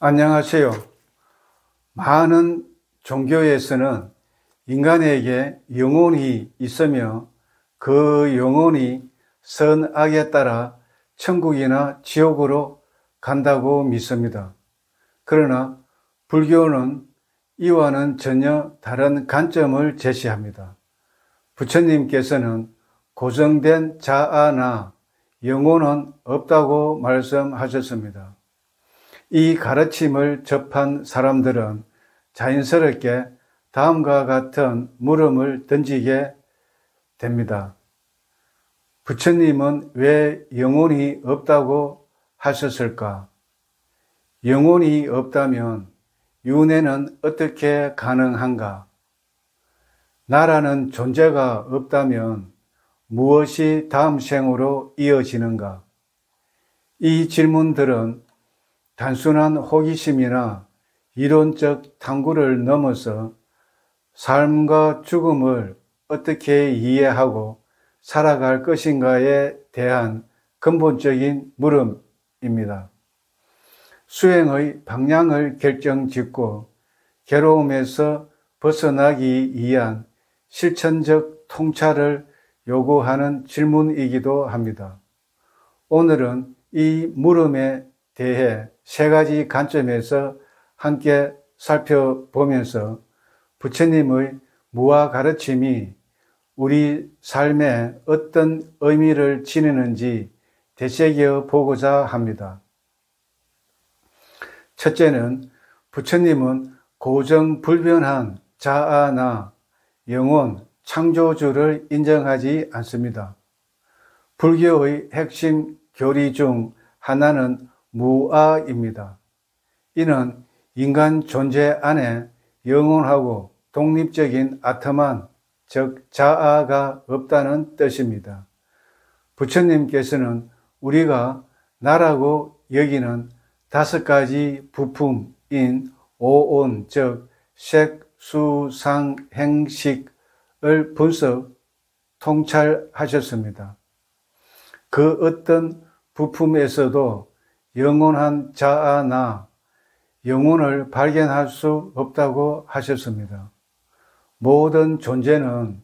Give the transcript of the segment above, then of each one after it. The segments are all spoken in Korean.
안녕하세요. 많은 종교에서는 인간에게 영혼이 있으며 그 영혼이 선악에 따라 천국이나 지옥으로 간다고 믿습니다. 그러나 불교는 이와는 전혀 다른 관점을 제시합니다. 부처님께서는 고정된 자아나 영혼은 없다고 말씀하셨습니다. 이 가르침을 접한 사람들은 자연스럽게 다음과 같은 물음을 던지게 됩니다. 부처님은 왜 영혼이 없다고 하셨을까? 영혼이 없다면 윤회는 어떻게 가능한가? 나라는 존재가 없다면 무엇이 다음 생으로 이어지는가? 이 질문들은 단순한 호기심이나 이론적 탐구를 넘어서 삶과 죽음을 어떻게 이해하고 살아갈 것인가에 대한 근본적인 물음입니다. 수행의 방향을 결정짓고 괴로움에서 벗어나기 위한 실천적 통찰을 요구하는 질문이기도 합니다. 오늘은 이 물음에 대해 세 가지 관점에서 함께 살펴보면서 부처님의 무화 가르침이 우리 삶에 어떤 의미를 지니는지 되새겨 보고자 합니다. 첫째는 부처님은 고정불변한 자아나 영혼, 창조주를 인정하지 않습니다. 불교의 핵심 교리 중 하나는 무아입니다. 이는 인간 존재 안에 영원하고 독립적인 아트만, 즉 자아가 없다는 뜻입니다. 부처님께서는 우리가 나라고 여기는 5가지 부품인 오온, 즉 색, 수, 상, 행식을 분석, 통찰하셨습니다. 그 어떤 부품에서도 영원한 자아나 영혼을 발견할 수 없다고 하셨습니다. 모든 존재는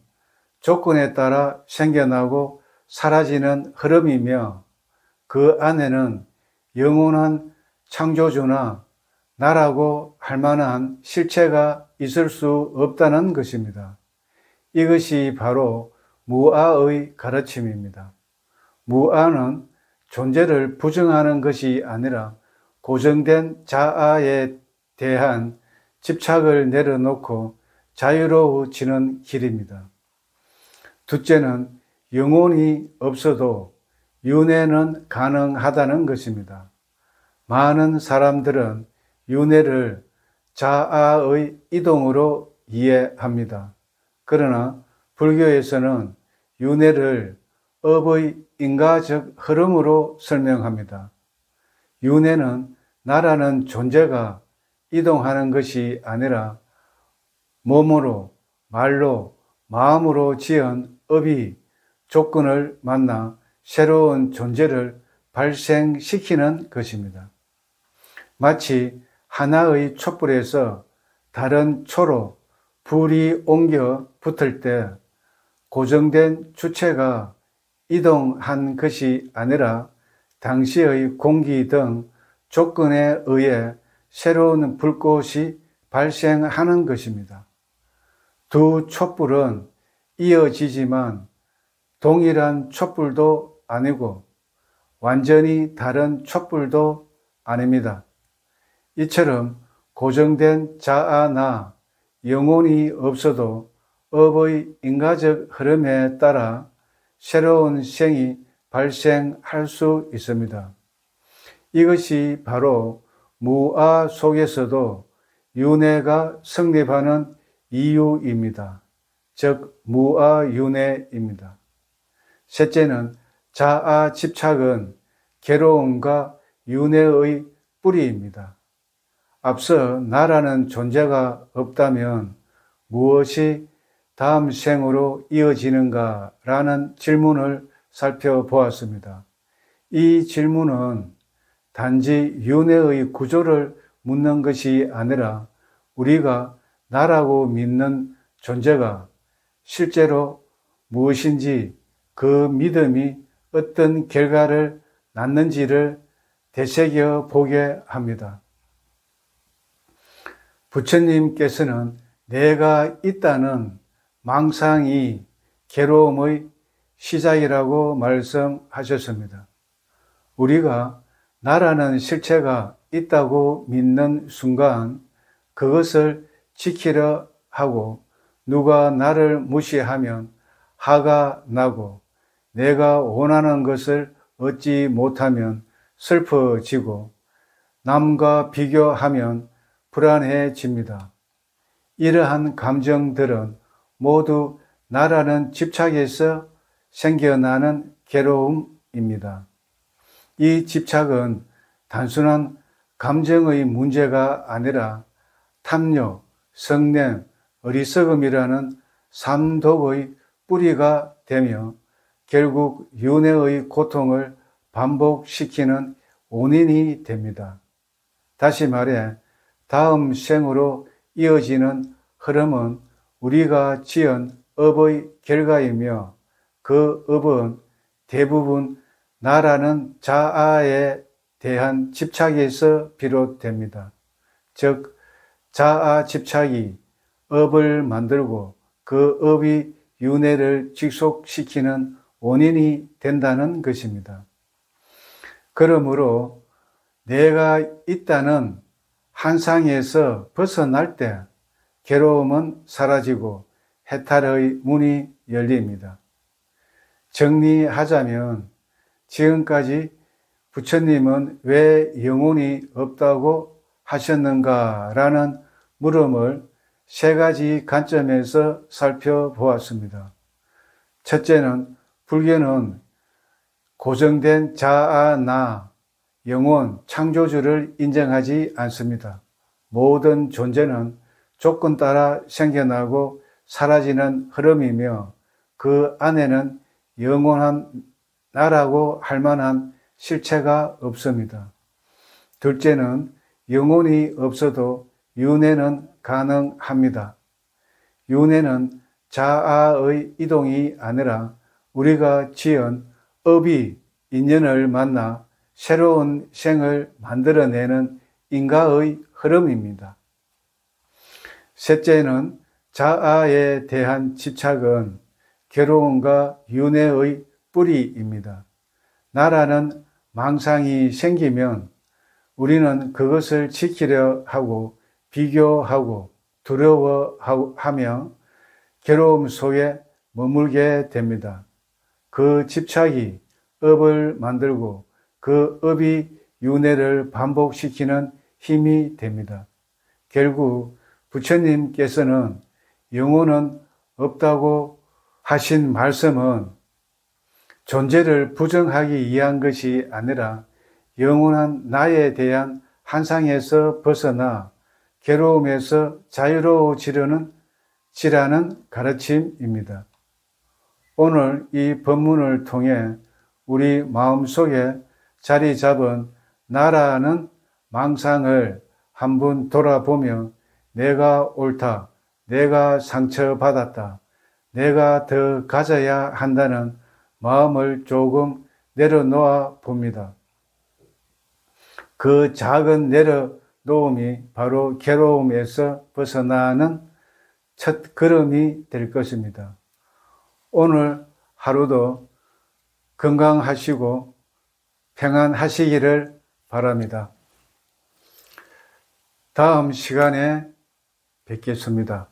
조건에 따라 생겨나고 사라지는 흐름이며 그 안에는 영원한 창조주나 나라고 할 만한 실체가 있을 수 없다는 것입니다. 이것이 바로 무아의 가르침입니다. 무아는 존재를 부정하는 것이 아니라 고정된 자아에 대한 집착을 내려놓고 자유로워지는 길입니다. 둘째는 영혼이 없어도 윤회는 가능하다는 것입니다. 많은 사람들은 윤회를 자아의 이동으로 이해합니다. 그러나 불교에서는 윤회를 업의 인과적 흐름으로 설명합니다. 윤회는 나라는 존재가 이동하는 것이 아니라 몸으로, 말로, 마음으로 지은 업이 조건을 만나 새로운 존재를 발생시키는 것입니다. 마치 하나의 촛불에서 다른 초로 불이 옮겨 붙을 때 고정된 주체가 이동한 것이 아니라 당시의 공기 등 조건에 의해 새로운 불꽃이 발생하는 것입니다. 두 촛불은 이어지지만 동일한 촛불도 아니고 완전히 다른 촛불도 아닙니다. 이처럼 고정된 자아나 영혼이 없어도 업의 인과적 흐름에 따라 새로운 생이 발생할 수 있습니다. 이것이 바로 무아 속에서도 윤회가 성립하는 이유입니다. 즉 무아윤회입니다. 셋째는 자아 집착은 괴로움과 윤회의 뿌리입니다. 앞서 나라는 존재가 없다면 무엇이 다음 생으로 이어지는가 라는 질문을 살펴보았습니다. 이 질문은 단지 윤회의 구조를 묻는 것이 아니라 우리가 나라고 믿는 존재가 실제로 무엇인지 그 믿음이 어떤 결과를 낳는지를 되새겨 보게 합니다. 부처님께서는 내가 있다는 망상이 괴로움의 시작이라고 말씀하셨습니다. 우리가 나라는 실체가 있다고 믿는 순간 그것을 지키려 하고 누가 나를 무시하면 화가 나고 내가 원하는 것을 얻지 못하면 슬퍼지고 남과 비교하면 불안해집니다. 이러한 감정들은 모두 나라는 집착에서 생겨나는 괴로움입니다. 이 집착은 단순한 감정의 문제가 아니라 탐욕, 성냄, 어리석음이라는 삼독의 뿌리가 되며 결국 윤회의 고통을 반복시키는 원인이 됩니다. 다시 말해 다음 생으로 이어지는 흐름은 우리가 지은 업의 결과이며 그 업은 대부분 나라는 자아에 대한 집착에서 비롯됩니다. 즉 자아 집착이 업을 만들고 그 업이 윤회를 직속시키는 원인이 된다는 것입니다. 그러므로 내가 있다는 환상에서 벗어날 때 괴로움은 사라지고 해탈의 문이 열립니다. 정리하자면 지금까지 부처님은 왜 영혼이 없다고 하셨는가라는 물음을 세 가지 관점에서 살펴보았습니다. 첫째는 불교는 고정된 자아, 나, 영혼, 창조주를 인정하지 않습니다. 모든 존재는 조건 따라 생겨나고 사라지는 흐름이며 그 안에는 영원한 나라고 할 만한 실체가 없습니다. 둘째는 영혼이 없어도 윤회는 가능합니다. 윤회는 자아의 이동이 아니라 우리가 지은 업이 인연을 만나 새로운 생을 만들어내는 인과의 흐름입니다. 셋째는 자아에 대한 집착은 괴로움과 윤회의 뿌리입니다. 나라는 망상이 생기면 우리는 그것을 지키려 하고 비교하고 두려워하며 괴로움 속에 머물게 됩니다. 그 집착이 업을 만들고 그 업이 윤회를 반복시키는 힘이 됩니다. 결국 부처님께서는 영혼은 없다고 하신 말씀은 존재를 부정하기 위한 것이 아니라 영원한 나에 대한 환상에서 벗어나 괴로움에서 자유로워지려는 가르침입니다. 오늘 이 법문을 통해 우리 마음속에 자리 잡은 나라는 망상을 한번 돌아보며 내가 옳다, 내가 상처받았다, 내가 더 가져야 한다는 마음을 조금 내려놓아 봅니다. 그 작은 내려놓음이 바로 괴로움에서 벗어나는 첫 걸음이 될 것입니다. 오늘 하루도 건강하시고 평안하시기를 바랍니다. 다음 시간에 뵙겠습니다.